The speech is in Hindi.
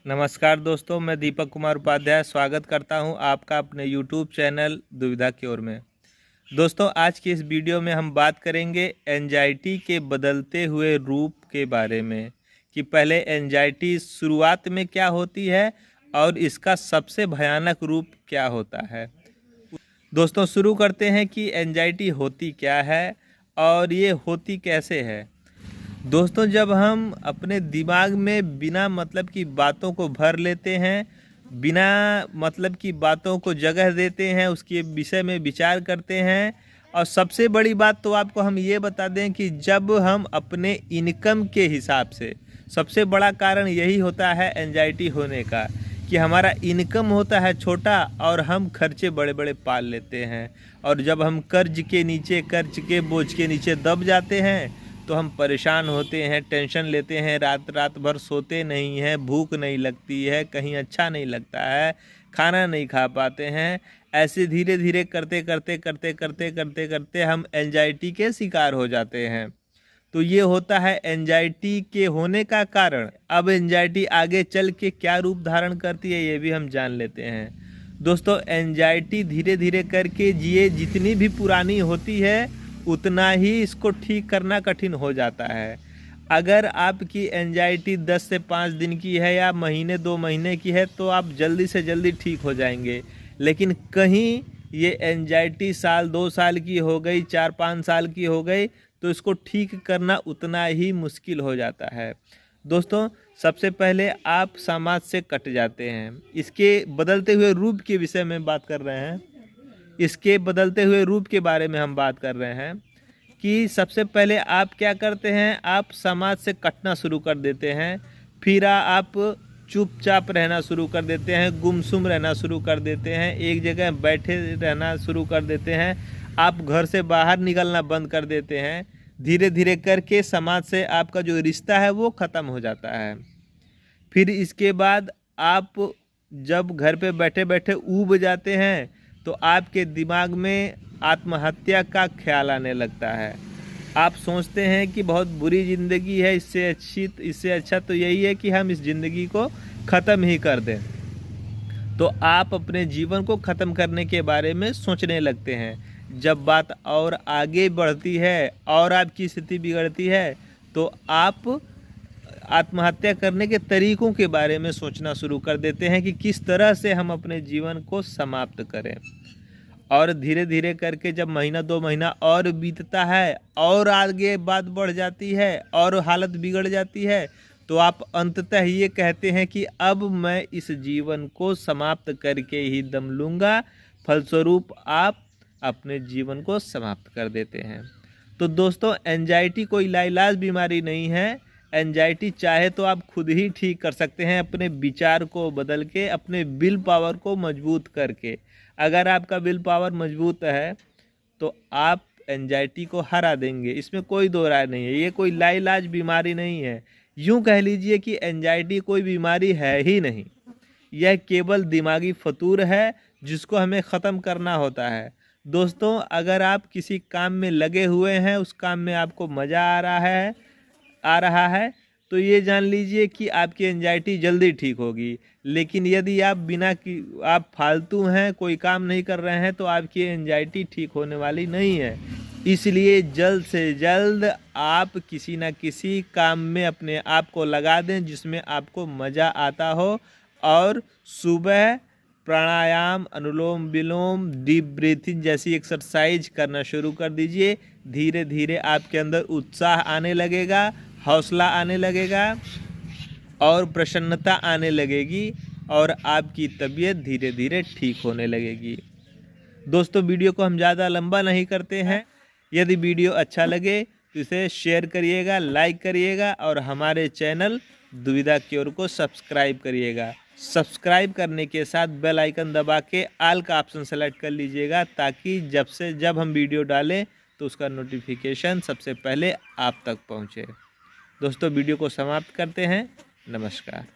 नमस्कार दोस्तों, मैं दीपक कुमार उपाध्याय स्वागत करता हूं आपका अपने YouTube चैनल दुविधा की ओर में। दोस्तों, आज की इस वीडियो में हम बात करेंगे एंजाइटी के बदलते हुए रूप के बारे में कि पहले एंजाइटी शुरुआत में क्या होती है और इसका सबसे भयानक रूप क्या होता है। दोस्तों, शुरू करते हैं कि एंजाइटी होती क्या है और ये होती कैसे है। दोस्तों, जब हम अपने दिमाग में बिना मतलब की बातों को भर लेते हैं, बिना मतलब की बातों को जगह देते हैं, उसके विषय में विचार करते हैं, और सबसे बड़ी बात तो आपको हम ये बता दें कि जब हम अपने इनकम के हिसाब से, सबसे बड़ा कारण यही होता है एंजाइटी होने का कि हमारा इनकम होता है छोटा और हम खर्चे बड़े बड़े पाल लेते हैं। और जब हम कर्ज के बोझ के नीचे दब जाते हैं तो हम परेशान होते हैं, टेंशन लेते हैं, रात रात भर सोते नहीं हैं, भूख नहीं लगती है, कहीं अच्छा नहीं लगता है, खाना नहीं खा पाते हैं। ऐसे धीरे धीरे करते हम एंजाइटी के शिकार हो जाते हैं। तो ये होता है एंजाइटी के होने का कारण। अब एंजाइटी आगे चल के क्या रूप धारण करती है ये भी हम जान लेते हैं। दोस्तों, एंजाइटी धीरे धीरे करके ये जितनी भी पुरानी होती है उतना ही इसको ठीक करना कठिन हो जाता है। अगर आपकी एंजाइटी 10 से 5 दिन की है या महीने 2 महीने की है तो आप जल्दी से जल्दी ठीक हो जाएंगे। लेकिन कहीं ये एंजाइटी साल 2 साल की हो गई, 4-5 साल की हो गई, तो इसको ठीक करना उतना ही मुश्किल हो जाता है। दोस्तों, सबसे पहले आप समाज से कट जाते हैं। इसके बदलते हुए रूप के विषय में बात कर रहे हैं। इसके बदलते हुए रूप के बारे में हम बात कर रहे हैं कि सबसे पहले आप क्या करते हैं, आप समाज से कटना शुरू कर देते हैं। फिर आप चुपचाप रहना शुरू कर देते हैं, गुमसुम रहना शुरू कर देते हैं, एक जगह बैठे रहना शुरू कर देते हैं, आप घर से बाहर निकलना बंद कर देते हैं। धीरे धीरे करके समाज से आपका जो रिश्ता है वो ख़त्म हो जाता है। फिर इसके बाद आप जब घर पे बैठे बैठे ऊब जाते हैं तो आपके दिमाग में आत्महत्या का ख्याल आने लगता है। आप सोचते हैं कि बहुत बुरी ज़िंदगी है, इससे अच्छा तो यही है कि हम इस ज़िंदगी को ख़त्म ही कर दें। तो आप अपने जीवन को ख़त्म करने के बारे में सोचने लगते हैं। जब बात और आगे बढ़ती है और आपकी स्थिति बिगड़ती है तो आप आत्महत्या करने के तरीक़ों के बारे में सोचना शुरू कर देते हैं कि किस तरह से हम अपने जीवन को समाप्त करें। और धीरे धीरे करके जब महीना 2 महीना और बीतता है और आगे बात बढ़ जाती है और हालत बिगड़ जाती है तो आप अंततः ये कहते हैं कि अब मैं इस जीवन को समाप्त करके ही दम लूँगा। फलस्वरूप आप अपने जीवन को समाप्त कर देते हैं। तो दोस्तों, एंजाइटी कोई लाइलाज बीमारी नहीं है। एंजाइटी चाहे तो आप खुद ही ठीक कर सकते हैं, अपने विचार को बदल के, अपने विल पावर को मजबूत करके। अगर आपका विल पावर मजबूत है तो आप एंजाइटी को हरा देंगे, इसमें कोई दो राय नहीं है। ये कोई लाइलाज बीमारी नहीं है। यूँ कह लीजिए कि एंजाइटी कोई बीमारी है ही नहीं, यह केवल दिमागी फतूर है जिसको हमें ख़त्म करना होता है। दोस्तों, अगर आप किसी काम में लगे हुए हैं, उस काम में आपको मज़ा आ रहा है तो ये जान लीजिए कि आपकी एंजाइटी जल्दी ठीक होगी। लेकिन यदि आप फालतू हैं, कोई काम नहीं कर रहे हैं, तो आपकी एंजाइटी ठीक होने वाली नहीं है। इसलिए जल्द से जल्द आप किसी न किसी काम में अपने आप को लगा दें जिसमें आपको मज़ा आता हो, और सुबह प्राणायाम, अनुलोम विलोम, डीप ब्रीथिंग जैसी एक्सरसाइज करना शुरू कर दीजिए। धीरे धीरे आपके अंदर उत्साह आने लगेगा, हौसला आने लगेगा और प्रसन्नता आने लगेगी और आपकी तबीयत धीरे धीरे ठीक होने लगेगी। दोस्तों, वीडियो को हम ज़्यादा लंबा नहीं करते हैं। यदि वीडियो अच्छा लगे तो इसे शेयर करिएगा, लाइक करिएगा और हमारे चैनल दुविधा की ओर को सब्सक्राइब करिएगा। सब्सक्राइब करने के साथ बेल आइकन दबा के ऑल का ऑप्शन सेलेक्ट कर लीजिएगा ताकि जब हम वीडियो डालें तो उसका नोटिफिकेशन सबसे पहले आप तक पहुँचे। दोस्तों, वीडियो को समाप्त करते हैं। नमस्कार।